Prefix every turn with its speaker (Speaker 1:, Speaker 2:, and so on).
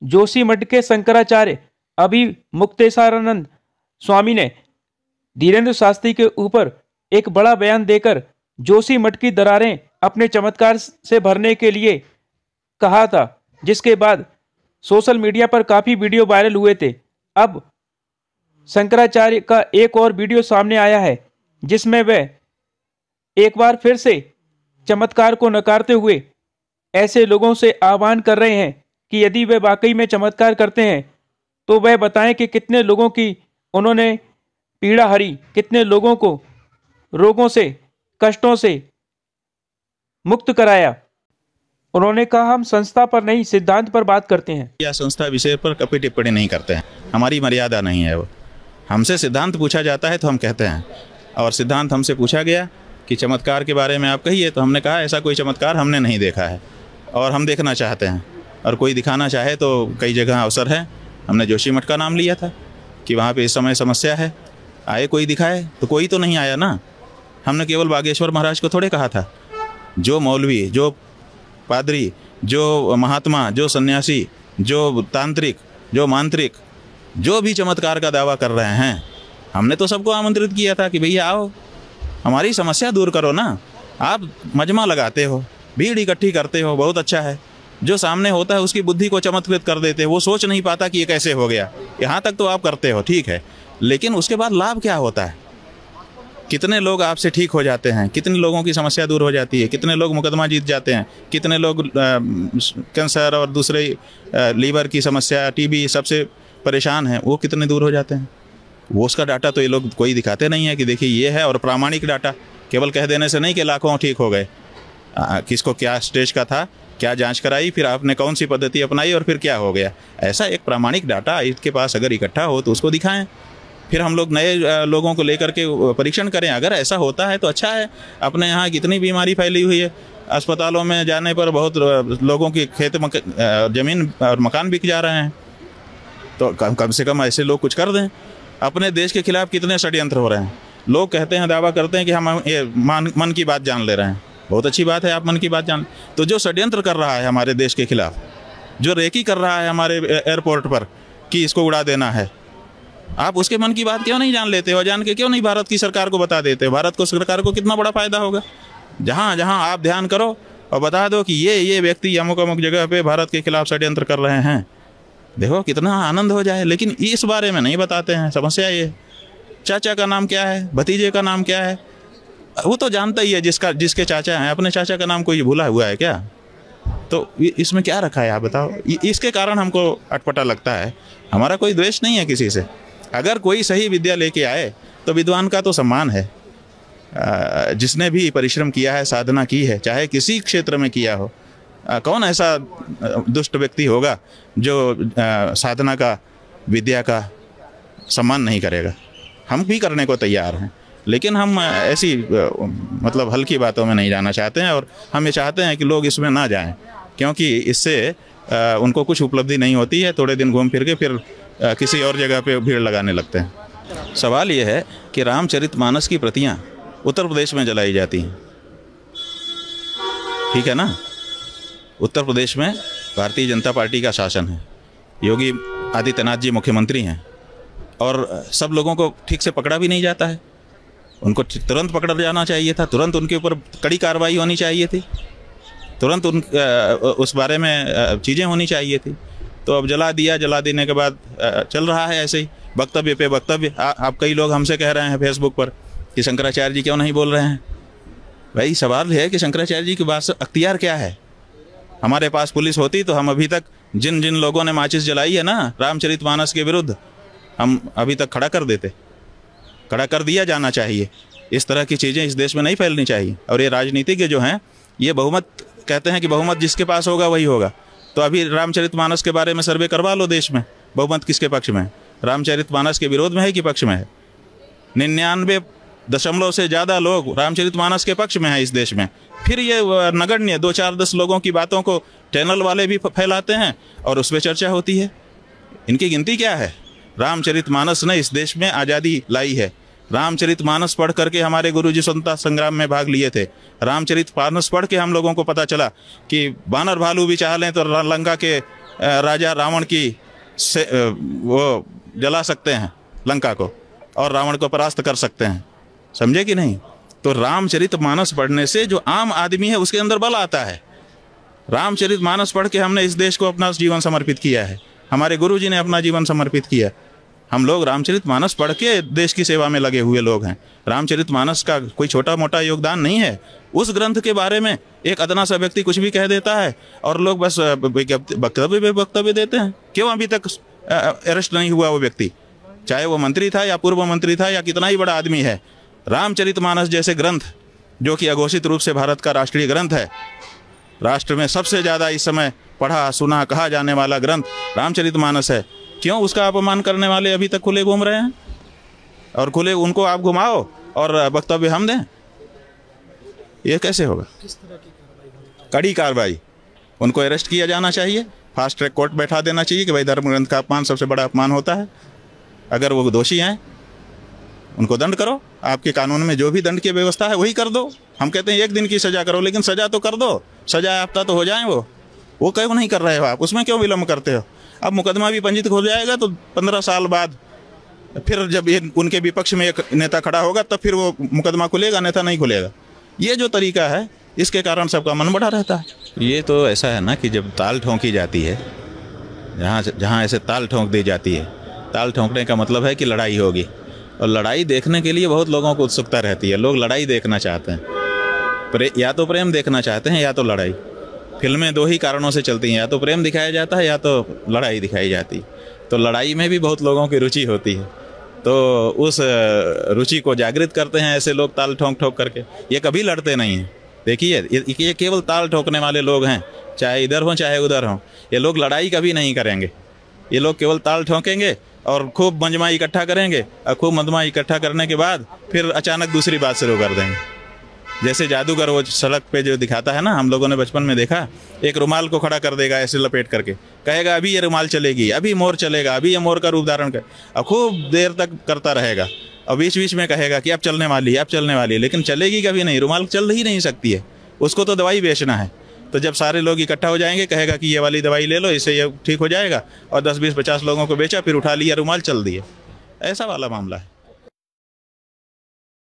Speaker 1: जोशीमठ के शंकराचार्य अभिमुक्तेश्वरानंद स्वामी ने धीरेन्द्र शास्त्री के ऊपर एक बड़ा बयान देकर जोशीमठ की दरारें अपने चमत्कार से भरने के लिए कहा था, जिसके बाद सोशल मीडिया पर काफी वीडियो वायरल हुए थे। अब शंकराचार्य का एक और वीडियो सामने आया है, जिसमें वह एक बार फिर से चमत्कार को नकारते हुए ऐसे लोगों से आह्वान कर रहे हैं कि यदि वे वाकई में चमत्कार करते हैं तो वह बताएं कि कितने लोगों की उन्होंने पीड़ा हरी, कितने लोगों को रोगों से, कष्टों से मुक्त कराया। उन्होंने कहा, हम संस्था पर नहीं सिद्धांत पर बात करते हैं।
Speaker 2: या संस्था विषय पर कभी टिप्पणी नहीं करते हैं, हमारी मर्यादा नहीं है वो। हमसे सिद्धांत पूछा जाता है तो हम कहते हैं, और सिद्धांत हमसे पूछा गया कि चमत्कार के बारे में आप कहिए, तो हमने कहा ऐसा कोई चमत्कार हमने नहीं देखा है और हम देखना चाहते हैं, और कोई दिखाना चाहे तो कई जगह अवसर है। हमने जोशीमठ का नाम लिया था कि वहाँ पे इस समय समस्या है, आए कोई दिखाए, तो कोई तो नहीं आया ना। हमने केवल बागेश्वर महाराज को थोड़े कहा था। जो मौलवी, जो पादरी, जो महात्मा, जो सन्यासी, जो तांत्रिक, जो मांत्रिक, जो भी चमत्कार का दावा कर रहे हैं, हमने तो सबको आमंत्रित किया था कि भैया आओ, हमारी समस्या दूर करो ना। आप मजमा लगाते हो, भीड़ इकट्ठी करते हो, बहुत अच्छा है। जो सामने होता है उसकी बुद्धि को चमत्कृत कर देते हो, वो सोच नहीं पाता कि ये कैसे हो गया। यहाँ तक तो आप करते हो, ठीक है, लेकिन उसके बाद लाभ क्या होता है? कितने लोग आपसे ठीक हो जाते हैं, कितने लोगों की समस्या दूर हो जाती है, कितने लोग मुकदमा जीत जाते हैं, कितने लोग कैंसर और दूसरे लीवर की समस्या, टीबी सबसे परेशान हैं, वो कितने दूर हो जाते हैं। वो उसका डाटा तो ये लोग कोई दिखाते नहीं है कि देखिए ये है, और प्रामाणिक डाटा। केवल कह देने से नहीं कि लाखों ठीक हो गए। किसको क्या स्टेज का था, क्या जांच कराई, फिर आपने कौन सी पद्धति अपनाई और फिर क्या हो गया। ऐसा एक प्रामाणिक डाटा इसके पास अगर इकट्ठा हो तो उसको दिखाएं, फिर हम लोग नए लोगों को लेकर के परीक्षण करें। अगर ऐसा होता है तो अच्छा है। अपने यहाँ कितनी बीमारी फैली हुई है, अस्पतालों में जाने पर बहुत लोगों की खेत ज़मीन और मकान बिक जा रहे हैं, तो कम से कम ऐसे लोग कुछ कर दें। अपने देश के खिलाफ कितने षड्यंत्र हो रहे हैं। लोग कहते हैं, दावा करते हैं कि हम ये मन की बात जान ले रहे हैं। बहुत अच्छी बात है, आप मन की बात जान। तो जो षड्यंत्र कर रहा है हमारे देश के खिलाफ, जो रेकी कर रहा है हमारे एयरपोर्ट पर कि इसको उड़ा देना है, आप उसके मन की बात क्यों नहीं जान लेते हो? जान के क्यों नहीं भारत की सरकार को बता देते हो? भारत को सरकार को कितना बड़ा फायदा होगा। जहाँ जहाँ आप ध्यान करो और बता दो कि ये व्यक्ति अमुक अमुक जगह पे भारत के खिलाफ षड्यंत्र कर रहे हैं, देखो कितना आनंद हो जाए। लेकिन इस बारे में नहीं बताते हैं। समस्या ये, चाचा का नाम क्या है, भतीजे का नाम क्या है, वो तो जानता ही है जिसके चाचा हैं। अपने चाचा का नाम कोई भूला हुआ है क्या? तो इसमें क्या रखा है आप बताओ। इसके कारण हमको अटपटा लगता है। हमारा कोई द्वेष नहीं है किसी से। अगर कोई सही विद्या लेके आए तो विद्वान का तो सम्मान है। जिसने भी परिश्रम किया है, साधना की है, चाहे किसी क्षेत्र में किया हो, कौन ऐसा दुष्ट व्यक्ति होगा जो साधना का, विद्या का सम्मान नहीं करेगा। हम भी करने को तैयार हैं, लेकिन हम ऐसी मतलब हल्की बातों में नहीं जाना चाहते हैं। और हम ये चाहते हैं कि लोग इसमें ना जाएं, क्योंकि इससे उनको कुछ उपलब्धि नहीं होती है। थोड़े दिन घूम फिर के फिर किसी और जगह पे भीड़ लगाने लगते हैं। सवाल ये है कि रामचरितमानस की प्रतियां उत्तर प्रदेश में जलाई जाती हैं, ठीक है ना। उत्तर प्रदेश में भारतीय जनता पार्टी का शासन है, योगी आदित्यनाथ जी मुख्यमंत्री हैं, और सब लोगों को ठीक से पकड़ा भी नहीं जाता है। उनको तुरंत पकड़ा जाना चाहिए था, तुरंत उनके ऊपर कड़ी कार्रवाई होनी चाहिए थी, तुरंत उस बारे में चीज़ें होनी चाहिए थी। तो अब जला दिया, जला देने के बाद चल रहा है ऐसे ही वक्तव्य पे वक्तव्य। आप कई लोग हमसे कह रहे हैं फेसबुक पर कि शंकराचार्य जी क्यों नहीं बोल रहे हैं। भाई सवाल है कि शंकराचार्य जी के पास अख्तियार क्या है। हमारे पास पुलिस होती तो हम अभी तक जिन जिन लोगों ने माचिस जलाई है ना रामचरितमानस के विरुद्ध, हम अभी तक खड़ा कर देते, खड़ा कर दिया जाना चाहिए। इस तरह की चीज़ें इस देश में नहीं फैलनी चाहिए। और ये राजनीतिज्ञ जो हैं, ये बहुमत कहते हैं कि बहुमत जिसके पास होगा वही होगा। तो अभी रामचरितमानस के बारे में सर्वे करवा लो देश में, बहुमत किसके पक्ष में है? रामचरितमानस के विरोध में है कि पक्ष में है? 99% से ज़्यादा लोग रामचरितमानस के पक्ष में है इस देश में। फिर ये नगण्य 2-4-10 लोगों की बातों को चैनल वाले भी फैलाते हैं और उस पर चर्चा होती है। इनकी गिनती क्या है? रामचरितमानस ने इस देश में आज़ादी लाई है। रामचरितमानस पढ़ करके हमारे गुरुजी स्वतंत्रता संग्राम में भाग लिए थे। रामचरितमानस पढ़ के हम लोगों को पता चला कि बानर भालू भी चाह लें तो लंका के राजा रावण की से वो जला सकते हैं लंका को और रावण को परास्त कर सकते हैं, समझे कि नहीं। तो रामचरितमानस पढ़ने से जो आम आदमी है उसके अंदर बल आता है। रामचरितमानस पढ़ के हमने इस देश को अपना जीवन समर्पित किया है, हमारे गुरुजी ने अपना जीवन समर्पित किया। हम लोग रामचरितमानस पढ़ के देश की सेवा में लगे हुए लोग हैं। रामचरितमानस का कोई छोटा मोटा योगदान नहीं है। उस ग्रंथ के बारे में एक अदना सा व्यक्ति कुछ भी कह देता है और लोग बस वक्तव्य देते हैं। क्यों अभी तक अरेस्ट नहीं हुआ वो व्यक्ति, चाहे वो मंत्री था या पूर्व मंत्री था या कितना ही बड़ा आदमी है। रामचरितमानस जैसे ग्रंथ, जो कि अघोषित रूप से भारत का राष्ट्रीय ग्रंथ है, राष्ट्र में सबसे ज़्यादा इस समय पढ़ा सुना कहा जाने वाला ग्रंथ रामचरितमानस है, क्यों उसका अपमान करने वाले अभी तक खुले घूम रहे हैं? और खुले उनको आप घुमाओ और वक्तव्य हम दें, ये कैसे होगा? किस तरह की कार्रवाई? कड़ी कार्रवाई। उनको अरेस्ट किया जाना चाहिए, फास्ट ट्रैक कोर्ट बैठा देना चाहिए कि भाई धर्म ग्रंथ का अपमान सबसे बड़ा अपमान होता है। अगर वो दोषी हैं उनको दंड करो, आपके कानून में जो भी दंड की व्यवस्था है वही कर दो। हम कहते हैं 1 दिन की सजा करो, लेकिन सजा तो कर दो, सजा याफ्ता तो हो जाए वो क्यों नहीं कर रहे हो आप? उसमें क्यों विलम्ब करते हो? अब मुकदमा भी पंजीकृत हो जाएगा तो 15 साल बाद फिर जब ये उनके विपक्ष में एक नेता खड़ा होगा तब फिर वो मुकदमा खुलेगा, नेता नहीं खुलेगा। ये जो तरीका है इसके कारण सबका मन बढ़ा रहता है। ये तो ऐसा है ना कि जब ताल ठोंकी जाती है, जहाँ ऐसे ताल ठोंक दी जाती है, ताल ठोंकने का मतलब है कि लड़ाई होगी, और लड़ाई देखने के लिए बहुत लोगों को उत्सुकता रहती है। लोग लड़ाई देखना चाहते हैं, या तो प्रेम देखना चाहते हैं या तो लड़ाई। फिल्में 2 ही कारणों से चलती हैं, या तो प्रेम दिखाया जाता है या तो लड़ाई दिखाई जाती है। तो लड़ाई में भी बहुत लोगों की रुचि होती है, तो उस रुचि को जागृत करते हैं ऐसे लोग ताल ठोंक ठोक करके। ये कभी लड़ते नहीं हैं, देखिए ये केवल ताल ठोकने वाले लोग हैं, चाहे इधर हों चाहे उधर हों। ये लोग लड़ाई कभी नहीं करेंगे, ये लोग केवल ताल ठोकेंगे और खूब मंजमा इकट्ठा करेंगे, और खूब मंजमा इकट्ठा करने के बाद फिर अचानक दूसरी बात शुरू कर देंगे। जैसे जादूगर वो सड़क पे जो दिखाता है ना, हम लोगों ने बचपन में देखा, एक रुमाल को खड़ा कर देगा ऐसे लपेट करके, कहेगा अभी ये रुमाल चलेगी, अभी मोर चलेगा, अभी ये मोर का रूप धारण कर, और खूब देर तक करता रहेगा, और बीच बीच में कहेगा कि अब चलने वाली है, अब चलने वाली है, लेकिन चलेगी कभी नहीं, रुमाल चल ही नहीं सकती है, उसको तो दवाई बेचना है। तो जब सारे लोग इकट्ठा हो जाएंगे, कहेगा कि ये वाली दवाई ले लो, इससे ये ठीक हो जाएगा, और 10 20 50 लोगों को बेचा, फिर उठा लिया रुमाल, चल दिए। ऐसा वाला मामला है।